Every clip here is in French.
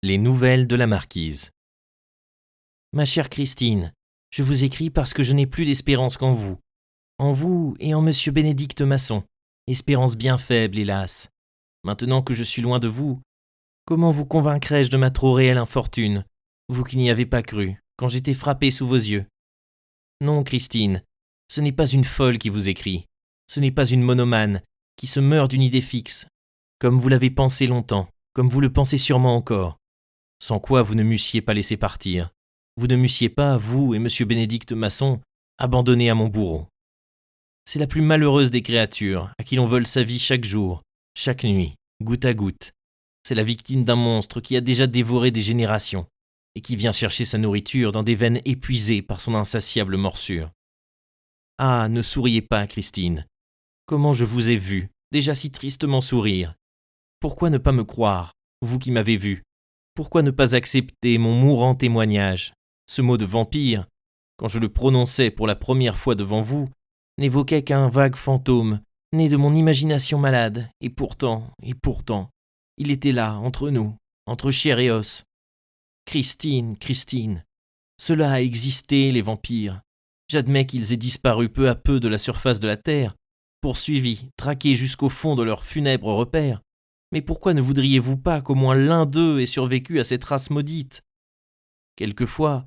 Les nouvelles de la marquise. Ma chère Christine, je vous écris parce que je n'ai plus d'espérance qu'en vous. En vous et en monsieur Bénédicte Masson. Espérance bien faible, hélas. Maintenant que je suis loin de vous, comment vous convaincrai-je de ma trop réelle infortune, vous qui n'y avez pas cru, quand j'étais frappé sous vos yeux? Non, Christine, ce n'est pas une folle qui vous écrit. Ce n'est pas une monomane qui se meurt d'une idée fixe, comme vous l'avez pensé longtemps, comme vous le pensez sûrement encore. Sans quoi vous ne m'eussiez pas laissé partir. Vous ne m'eussiez pas, vous et monsieur Bénédicte Masson, abandonné à mon bourreau. C'est la plus malheureuse des créatures, à qui l'on vole sa vie chaque jour, chaque nuit, goutte à goutte. C'est la victime d'un monstre qui a déjà dévoré des générations, et qui vient chercher sa nourriture dans des veines épuisées par son insatiable morsure. Ah, ne souriez pas, Christine. Comment je vous ai vu, déjà si tristement sourire. Pourquoi ne pas me croire, vous qui m'avez vu? Pourquoi ne pas accepter mon mourant témoignage? Ce mot de vampire, quand je le prononçais pour la première fois devant vous, n'évoquait qu'un vague fantôme, né de mon imagination malade, et pourtant, il était là, entre nous, entre chair et os. Christine, Christine, cela a existé, les vampires. J'admets qu'ils aient disparu peu à peu de la surface de la terre, poursuivis, traqués jusqu'au fond de leurs funèbres repères. Mais pourquoi ne voudriez-vous pas qu'au moins l'un d'eux ait survécu à cette race maudite? Quelquefois,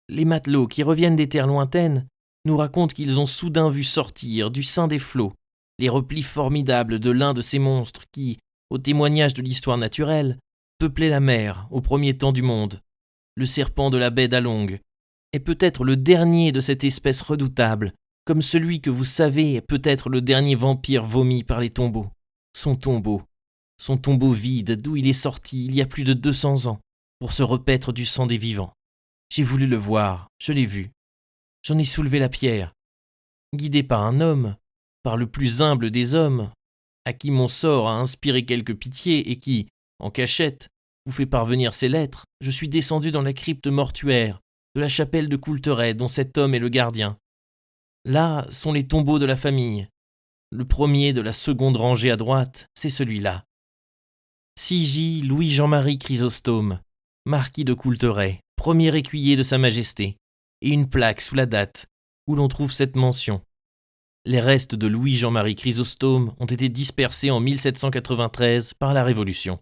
les matelots qui reviennent des terres lointaines nous racontent qu'ils ont soudain vu sortir, du sein des flots, les replis formidables de l'un de ces monstres qui, au témoignage de l'histoire naturelle, peuplaient la mer au premier temps du monde. Le serpent de la baie d'Along est peut-être le dernier de cette espèce redoutable, comme celui que vous savez est peut-être le dernier vampire vomi par les tombeaux. Son tombeau vide d'où il est sorti il y a plus de 200 ans, pour se repaître du sang des vivants. J'ai voulu le voir, je l'ai vu. J'en ai soulevé la pierre. Guidé par un homme, par le plus humble des hommes, à qui mon sort a inspiré quelque pitié et qui, en cachette, vous fait parvenir ces lettres, je suis descendu dans la crypte mortuaire de la chapelle de Coulteret dont cet homme est le gardien. Là sont les tombeaux de la famille. Le premier de la seconde rangée à droite, c'est celui-là. 6J Louis Jean-Marie Chrysostome, marquis de Coulteret, premier écuyer de Sa Majesté, et une plaque sous la date, où l'on trouve cette mention. Les restes de Louis Jean-Marie Chrysostome ont été dispersés en 1793 par la Révolution.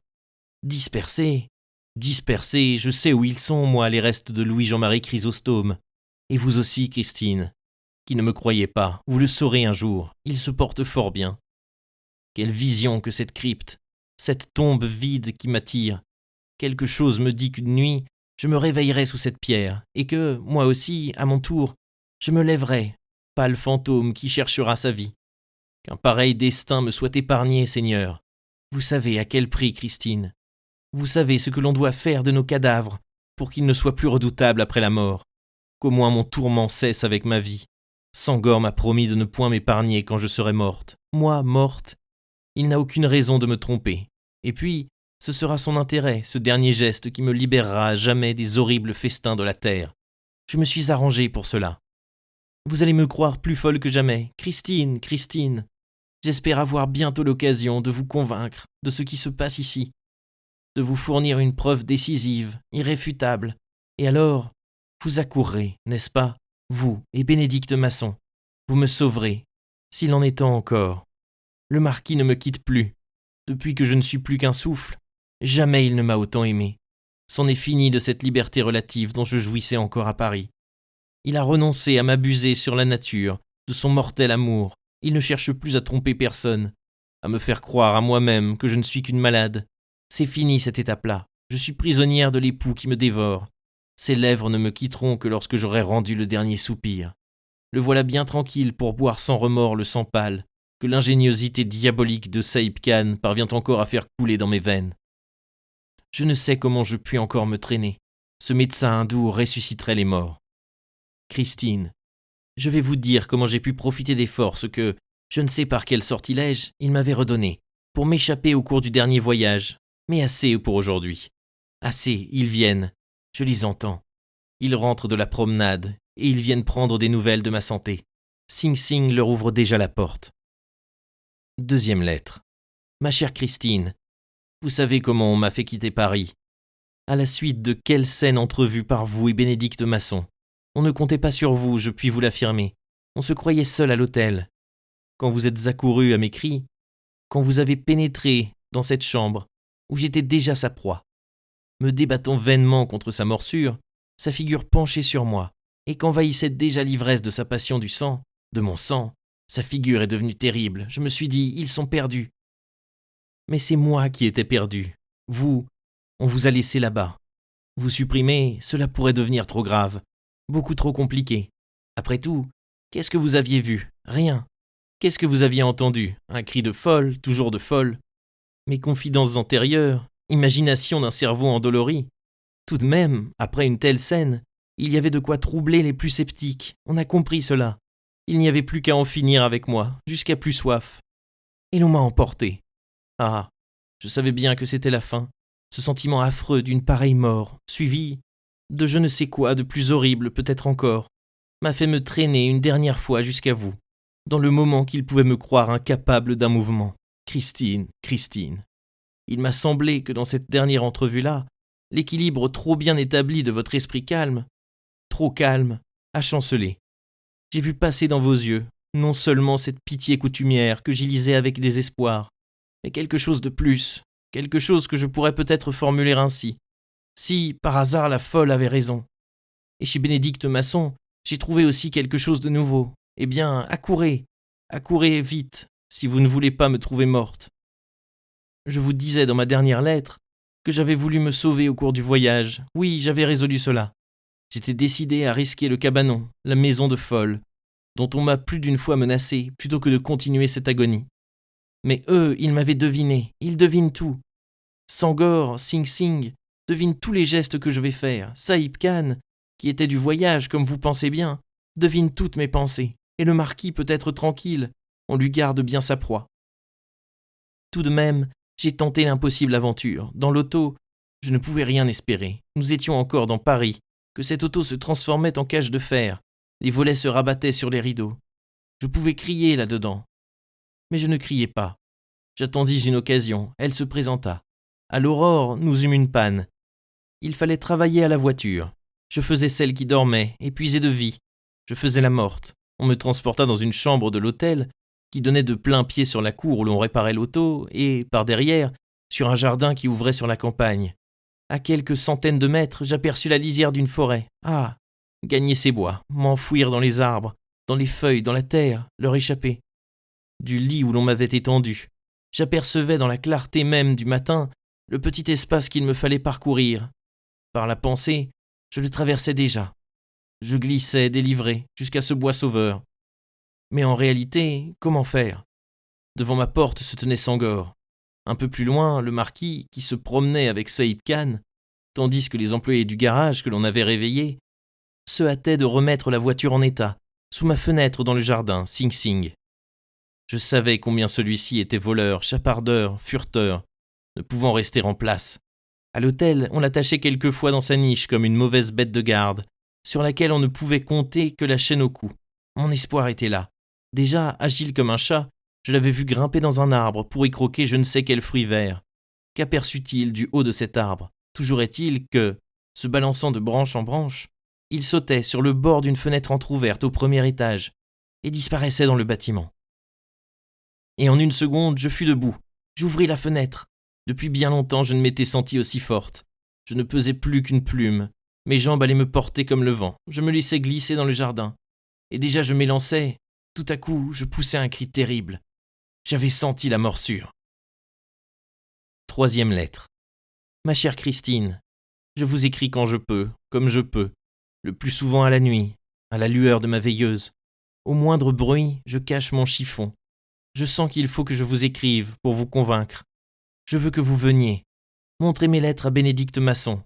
Dispersés, je sais où ils sont, moi, les restes de Louis Jean-Marie Chrysostome. Et vous aussi, Christine, qui ne me croyez pas, vous le saurez un jour, il se porte fort bien. Quelle vision que cette crypte, cette tombe vide qui m'attire. Quelque chose me dit qu'une nuit, je me réveillerai sous cette pierre, et que, moi aussi, à mon tour, je me lèverai, pâle fantôme qui cherchera sa vie. Qu'un pareil destin me soit épargné, Seigneur. Vous savez à quel prix, Christine. Vous savez ce que l'on doit faire de nos cadavres pour qu'ils ne soient plus redoutables après la mort. Qu'au moins mon tourment cesse avec ma vie. Sangor m'a promis de ne point m'épargner quand je serai morte. Moi, morte, il n'a aucune raison de me tromper. Et puis, ce sera son intérêt, ce dernier geste qui me libérera à jamais des horribles festins de la terre. Je me suis arrangé pour cela. Vous allez me croire plus folle que jamais. Christine, Christine, j'espère avoir bientôt l'occasion de vous convaincre de ce qui se passe ici, de vous fournir une preuve décisive, irréfutable. Et alors, vous accourrez, n'est-ce pas, vous et Bénédicte Masson. Vous me sauverez, s'il en est temps encore. Le marquis ne me quitte plus. Depuis que je ne suis plus qu'un souffle, jamais il ne m'a autant aimé. C'en est fini de cette liberté relative dont je jouissais encore à Paris. Il a renoncé à m'abuser sur la nature de son mortel amour. Il ne cherche plus à tromper personne, à me faire croire à moi-même que je ne suis qu'une malade. C'est fini cette étape-là. Je suis prisonnière de l'époux qui me dévore. Ses lèvres ne me quitteront que lorsque j'aurai rendu le dernier soupir. Le voilà bien tranquille pour boire sans remords le sang pâle que l'ingéniosité diabolique de Saïb Khan parvient encore à faire couler dans mes veines. Je ne sais comment je puis encore me traîner. Ce médecin hindou ressusciterait les morts. Christine, je vais vous dire comment j'ai pu profiter des forces que, je ne sais par quel sortilège, il m'avait redonnées, pour m'échapper au cours du dernier voyage. Mais assez pour aujourd'hui. Assez, ils viennent. Je les entends. Ils rentrent de la promenade, et ils viennent prendre des nouvelles de ma santé. Sing Sing leur ouvre déjà la porte. Deuxième lettre. Ma chère Christine, vous savez comment on m'a fait quitter Paris. À la suite de quelle scène entrevue par vous et Bénédicte Masson? On ne comptait pas sur vous, je puis vous l'affirmer. On se croyait seul à l'hôtel. Quand vous êtes accouru à mes cris, quand vous avez pénétré dans cette chambre, où j'étais déjà sa proie, me débattant vainement contre sa morsure, sa figure penchée sur moi, et qu'envahissait déjà l'ivresse de sa passion du sang, de mon sang, sa figure est devenue terrible. Je me suis dit, ils sont perdus. Mais c'est moi qui étais perdu. Vous, on vous a laissé là-bas. Vous supprimer, cela pourrait devenir trop grave, beaucoup trop compliqué. Après tout, qu'est-ce que vous aviez vu? Rien. Qu'est-ce que vous aviez entendu? Un cri de folle, toujours de folle. Mes confidences antérieures, imagination d'un cerveau endolori. Tout de même, après une telle scène, il y avait de quoi troubler les plus sceptiques. On a compris cela. Il n'y avait plus qu'à en finir avec moi, jusqu'à plus soif. Et l'on m'a emporté. Ah, je savais bien que c'était la fin. Ce sentiment affreux d'une pareille mort, suivi de je ne sais quoi de plus horrible peut-être encore, m'a fait me traîner une dernière fois jusqu'à vous, dans le moment qu'il pouvait me croire incapable d'un mouvement. Christine, Christine. Il m'a semblé que dans cette dernière entrevue-là, l'équilibre trop bien établi de votre esprit calme, trop calme, a chancelé. J'ai vu passer dans vos yeux, non seulement cette pitié coutumière que j'y lisais avec désespoir, mais quelque chose de plus, quelque chose que je pourrais peut-être formuler ainsi. Si, par hasard, la folle avait raison. Et chez Bénédicte Masson, j'ai trouvé aussi quelque chose de nouveau. Eh bien, accourez vite, si vous ne voulez pas me trouver morte. Je vous disais dans ma dernière lettre que j'avais voulu me sauver au cours du voyage. Oui, j'avais résolu cela. J'étais décidé à risquer le cabanon, la maison de folle, dont on m'a plus d'une fois menacé, plutôt que de continuer cette agonie. Mais eux, ils m'avaient deviné, ils devinent tout. Sangor, Sing Sing, devine tous les gestes que je vais faire. Saïb Khan, qui était du voyage, comme vous pensez bien, devine toutes mes pensées. Et le marquis peut être tranquille, on lui garde bien sa proie. Tout de même, j'ai tenté l'impossible aventure. Dans l'auto, je ne pouvais rien espérer. Nous étions encore dans Paris, que cette auto se transformait en cage de fer. Les volets se rabattaient sur les rideaux. Je pouvais crier là-dedans. Mais je ne criais pas. J'attendis une occasion, elle se présenta. À l'aurore, nous eûmes une panne. Il fallait travailler à la voiture. Je faisais celle qui dormait, épuisée de vie. Je faisais la morte. On me transporta dans une chambre de l'hôtel qui donnait de plein pied sur la cour où l'on réparait l'auto et, par derrière, sur un jardin qui ouvrait sur la campagne. À quelques centaines de mètres, j'aperçus la lisière d'une forêt. Ah, gagner ces bois, m'enfouir dans les arbres, dans les feuilles, dans la terre, leur échapper. Du lit où l'on m'avait étendu, j'apercevais dans la clarté même du matin le petit espace qu'il me fallait parcourir. Par la pensée, je le traversais déjà. Je glissais, délivré, jusqu'à ce bois sauveur. Mais en réalité, comment faire? Devant ma porte se tenait Sangor. Un peu plus loin, le marquis, qui se promenait avec Saïb Khan, tandis que les employés du garage que l'on avait réveillés se hâtaient de remettre la voiture en état, sous ma fenêtre dans le jardin, Sing Sing. Je savais combien celui-ci était voleur, chapardeur, fureteur, ne pouvant rester en place. À l'hôtel, on l'attachait quelquefois dans sa niche comme une mauvaise bête de garde, sur laquelle on ne pouvait compter que la chaîne au cou. Mon espoir était là. Déjà, agile comme un chat, je l'avais vu grimper dans un arbre pour y croquer je ne sais quel fruit vert. Qu'aperçut-il du haut de cet arbre? Toujours est-il que, se balançant de branche en branche, il sautait sur le bord d'une fenêtre entr'ouverte au premier étage et disparaissait dans le bâtiment. Et en une seconde, je fus debout. J'ouvris la fenêtre. Depuis bien longtemps, je ne m'étais senti aussi forte. Je ne pesais plus qu'une plume. Mes jambes allaient me porter comme le vent. Je me laissais glisser dans le jardin. Et déjà je m'élançais. Tout à coup, je poussai un cri terrible. J'avais senti la morsure. 3e lettre. Ma chère Christine, je vous écris quand je peux, comme je peux, le plus souvent à la nuit, à la lueur de ma veilleuse. Au moindre bruit, je cache mon chiffon. Je sens qu'il faut que je vous écrive pour vous convaincre. Je veux que vous veniez. Montrez mes lettres à Bénédicte Masson.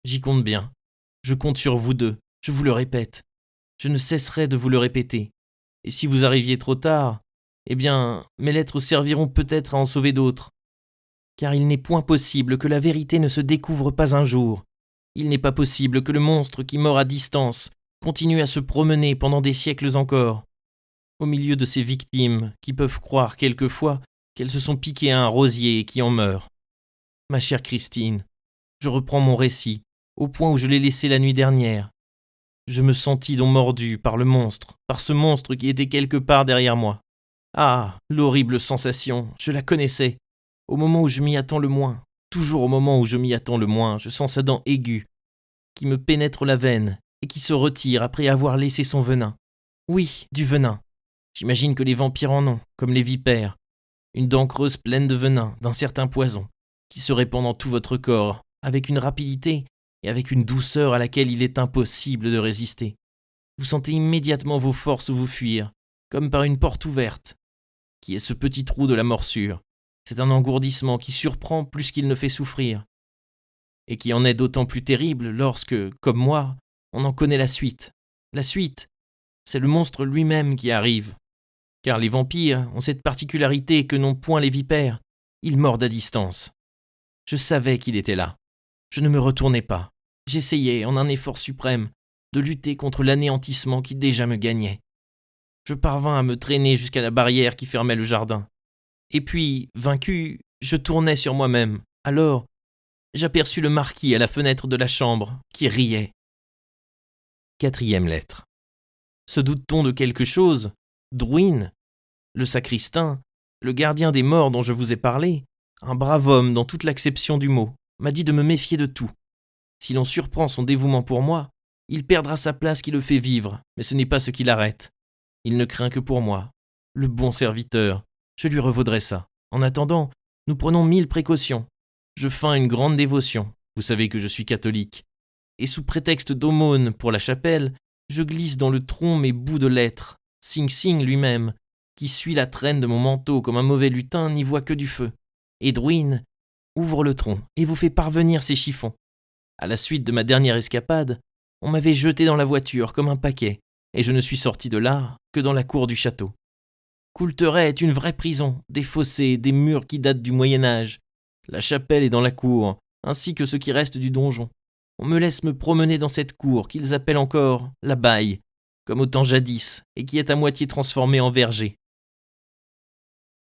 J'y compte bien. Je compte sur vous deux, je vous le répète. Je ne cesserai de vous le répéter. Et si vous arriviez trop tard, eh bien, mes lettres serviront peut-être à en sauver d'autres. Car il n'est point possible que la vérité ne se découvre pas un jour. Il n'est pas possible que le monstre qui mord à distance continue à se promener pendant des siècles encore, au milieu de ces victimes qui peuvent croire quelquefois qu'elles se sont piquées à un rosier et qui en meurent. Ma chère Christine, Je reprends mon récit, au point où je l'ai laissé la nuit dernière. Je me sentis donc mordu par le monstre, par ce monstre qui était quelque part derrière moi. Ah, l'horrible sensation, je la connaissais. Au moment où je m'y attends le moins, toujours au moment où je m'y attends le moins, je sens sa dent aiguë, qui me pénètre la veine et qui se retire après avoir laissé son venin. Oui, du venin. J'imagine que les vampires en ont, comme les vipères. Une dent creuse pleine de venin, d'un certain poison, qui se répand dans tout votre corps, avec une rapidité et avec une douceur à laquelle il est impossible de résister. Vous sentez immédiatement vos forces vous fuir, comme par une porte ouverte. Qui est ce petit trou de la morsure? C'est un engourdissement qui surprend plus qu'il ne fait souffrir, et qui en est d'autant plus terrible lorsque, comme moi, on en connaît la suite. La suite, c'est le monstre lui-même qui arrive. Car les vampires ont cette particularité que n'ont point les vipères, ils mordent à distance. Je savais qu'il était là. Je ne me retournais pas. J'essayais, en un effort suprême, de lutter contre l'anéantissement qui déjà me gagnait. Je parvins à me traîner jusqu'à la barrière qui fermait le jardin. Et puis, vaincu, je tournais sur moi-même. Alors, j'aperçus le marquis à la fenêtre de la chambre, qui riait. 4e lettre. Se doute-t-on de quelque chose? Drouin, le sacristain, le gardien des morts dont je vous ai parlé, un brave homme dans toute l'acception du mot, m'a dit de me méfier de tout. Si l'on surprend son dévouement pour moi, il perdra sa place qui le fait vivre, mais ce n'est pas ce qui l'arrête. Il ne craint que pour moi. Le bon serviteur, je lui revaudrai ça. En attendant, nous prenons 1000 précautions. Je feins une grande dévotion, vous savez que je suis catholique, et sous prétexte d'aumône pour la chapelle, je glisse dans le tronc mes bouts de lettres. Sing Sing lui-même, qui suit la traîne de mon manteau comme un mauvais lutin, n'y voit que du feu. Et Drouin ouvre le tronc et vous fait parvenir ses chiffons. À la suite de ma dernière escapade, on m'avait jeté dans la voiture comme un paquet, et je ne suis sorti de là que dans la cour du château. Coulteret est une vraie prison, des fossés, des murs qui datent du Moyen-Âge. La chapelle est dans la cour, ainsi que ce qui reste du donjon. On me laisse me promener dans cette cour qu'ils appellent encore la baille, comme au temps jadis, et qui est à moitié transformée en verger.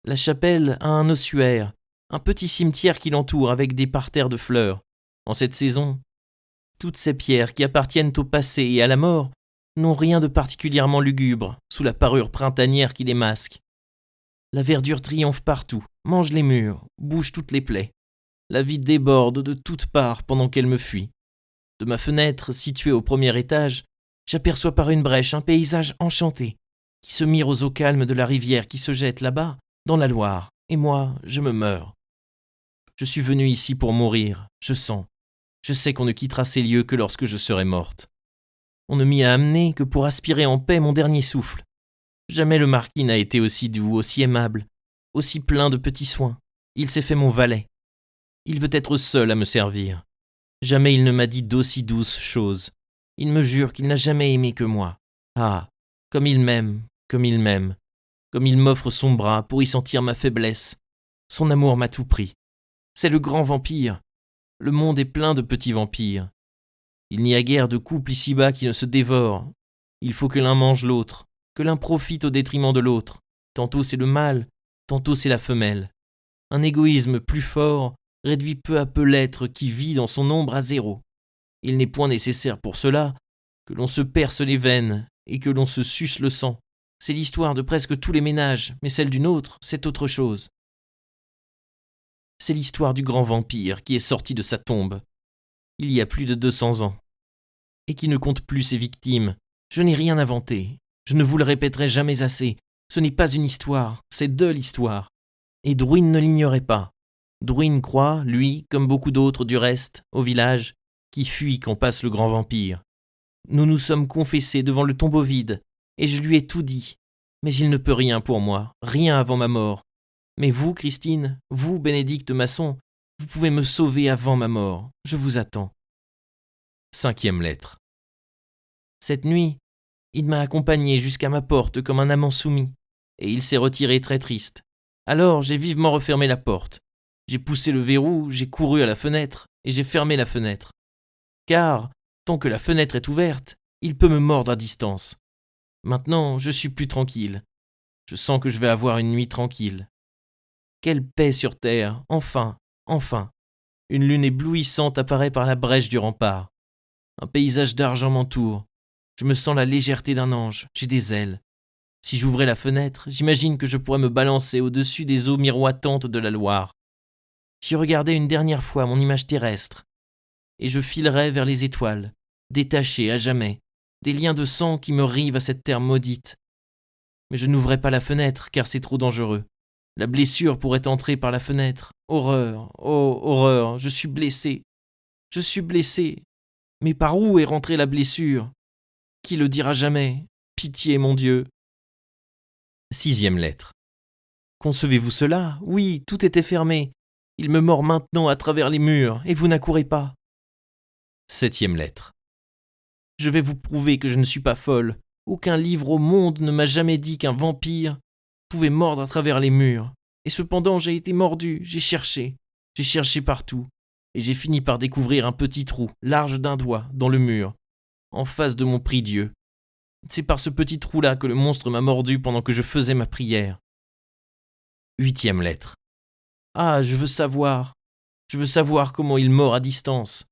La chapelle a un ossuaire, un petit cimetière qui l'entoure avec des parterres de fleurs. En cette saison, toutes ces pierres qui appartiennent au passé et à la mort n'ont rien de particulièrement lugubre sous la parure printanière qui les masque. La verdure triomphe partout, mange les murs, bouge toutes les plaies. La vie déborde de toutes parts pendant qu'elle me fuit. De ma fenêtre, située au premier étage, j'aperçois par une brèche un paysage enchanté qui se mire aux eaux calmes de la rivière qui se jette là-bas, dans la Loire, et moi, je me meurs. Je suis venu ici pour mourir, je sais qu'on ne quittera ces lieux que lorsque je serai morte. On ne m'y a amené que pour aspirer en paix mon dernier souffle. Jamais le marquis n'a été aussi doux, aussi aimable, aussi plein de petits soins. Il s'est fait mon valet. Il veut être seul à me servir. Jamais il ne m'a dit d'aussi douces choses. Il me jure qu'il n'a jamais aimé que moi. Ah, comme il m'aime, comme il m'aime, comme il m'offre son bras pour y sentir ma faiblesse. Son amour m'a tout pris. C'est le grand vampire. Le monde est plein de petits vampires. Il n'y a guère de couple ici-bas qui ne se dévore. Il faut que l'un mange l'autre, que l'un profite au détriment de l'autre. Tantôt c'est le mâle, tantôt c'est la femelle. Un égoïsme plus fort réduit peu à peu l'être qui vit dans son ombre à zéro. Il n'est point nécessaire pour cela que l'on se perce les veines et que l'on se suce le sang. C'est l'histoire de presque tous les ménages, mais celle du nôtre, c'est autre chose. C'est l'histoire du grand vampire qui est sorti de sa tombe, il y a plus de 200 ans, et qui ne compte plus ses victimes. Je n'ai rien inventé, je ne vous le répéterai jamais assez. Ce n'est pas une histoire, c'est de l'histoire. Et Drouin ne l'ignorait pas. Drouin croit, lui, comme beaucoup d'autres du reste, au village, qui fuit quand passe le grand vampire. Nous nous sommes confessés devant le tombeau vide, et je lui ai tout dit. Mais il ne peut rien pour moi, rien avant ma mort. Mais vous, Christine, vous, Bénédicte Masson, vous pouvez me sauver avant ma mort. Je vous attends. 5e lettre. Cette nuit, il m'a accompagné jusqu'à ma porte comme un amant soumis, et il s'est retiré très triste. Alors j'ai vivement refermé la porte. J'ai poussé le verrou, j'ai couru à la fenêtre, et j'ai fermé la fenêtre. Car, tant que la fenêtre est ouverte, il peut me mordre à distance. Maintenant, je suis plus tranquille. Je sens que je vais avoir une nuit tranquille. Quelle paix sur terre, enfin, enfin. Une lune éblouissante apparaît par la brèche du rempart. Un paysage d'argent m'entoure. Je me sens la légèreté d'un ange, j'ai des ailes. Si j'ouvrais la fenêtre, j'imagine que je pourrais me balancer au-dessus des eaux miroitantes de la Loire. J'y regardais une dernière fois mon image terrestre, et je filerais vers les étoiles, détaché à jamais, des liens de sang qui me rivent à cette terre maudite. Mais je n'ouvrais pas la fenêtre, car c'est trop dangereux. La blessure pourrait entrer par la fenêtre. Horreur, oh, horreur, je suis blessé. Je suis blessé. Mais par où est rentrée la blessure? Qui le dira jamais? Pitié, mon Dieu. 6e lettre. Concevez-vous cela? Oui, tout était fermé. Il me mord maintenant à travers les murs, et vous n'accourez pas. 7e lettre. Je vais vous prouver que je ne suis pas folle. Aucun livre au monde ne m'a jamais dit qu'un vampire pouvait mordre à travers les murs. Et cependant, j'ai été mordu, j'ai cherché partout, et j'ai fini par découvrir un petit trou, large d'un doigt, dans le mur, en face de mon prie-dieu. C'est par ce petit trou-là que le monstre m'a mordu pendant que je faisais ma prière. 8e lettre. Ah, je veux savoir comment il mord à distance.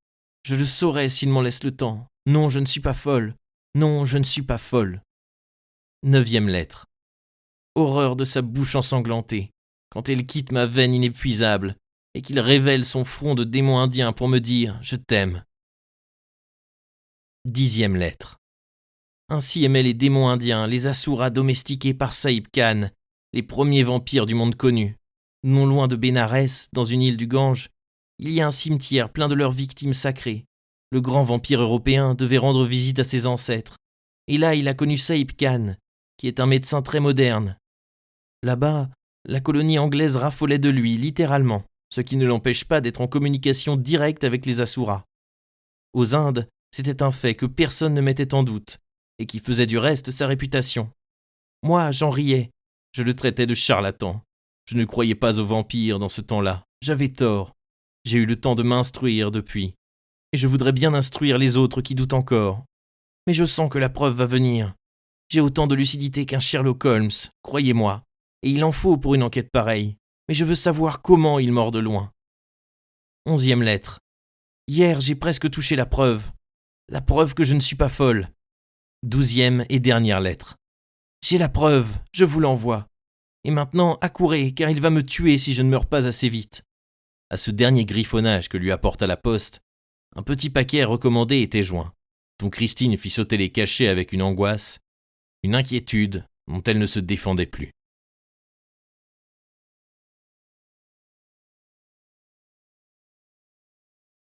Je le saurai s'il m'en laisse le temps. Non, je ne suis pas folle. Non, je ne suis pas folle. 9e lettre. Horreur de sa bouche ensanglantée, quand elle quitte ma veine inépuisable, et qu'il révèle son front de démon indien pour me dire « Je t'aime ». 10e lettre. Ainsi aimaient les démons indiens, les Asuras domestiqués par Saïb Khan, les premiers vampires du monde connu. Non loin de Bénarès, dans une île du Gange, il y a un cimetière plein de leurs victimes sacrées. Le grand vampire européen devait rendre visite à ses ancêtres. Et là, il a connu Saïb Khan, qui est un médecin très moderne. Là-bas, la colonie anglaise raffolait de lui, littéralement, ce qui ne l'empêche pas d'être en communication directe avec les Asuras. Aux Indes, c'était un fait que personne ne mettait en doute, et qui faisait du reste sa réputation. Moi, j'en riais, je le traitais de charlatan. Je ne croyais pas aux vampires dans ce temps-là, j'avais tort. J'ai eu le temps de m'instruire depuis, et je voudrais bien instruire les autres qui doutent encore. Mais je sens que la preuve va venir. J'ai autant de lucidité qu'un Sherlock Holmes, croyez-moi, et il en faut pour une enquête pareille, mais je veux savoir comment il mord de loin. 11e lettre. Hier, j'ai presque touché la preuve que je ne suis pas folle. 12e et dernière lettre. J'ai la preuve, je vous l'envoie. Et maintenant, accourez, car il va me tuer si je ne meurs pas assez vite. À ce dernier griffonnage que lui apporta la poste, un petit paquet recommandé était joint, dont Christine fit sauter les cachets avec une angoisse, une inquiétude dont elle ne se défendait plus.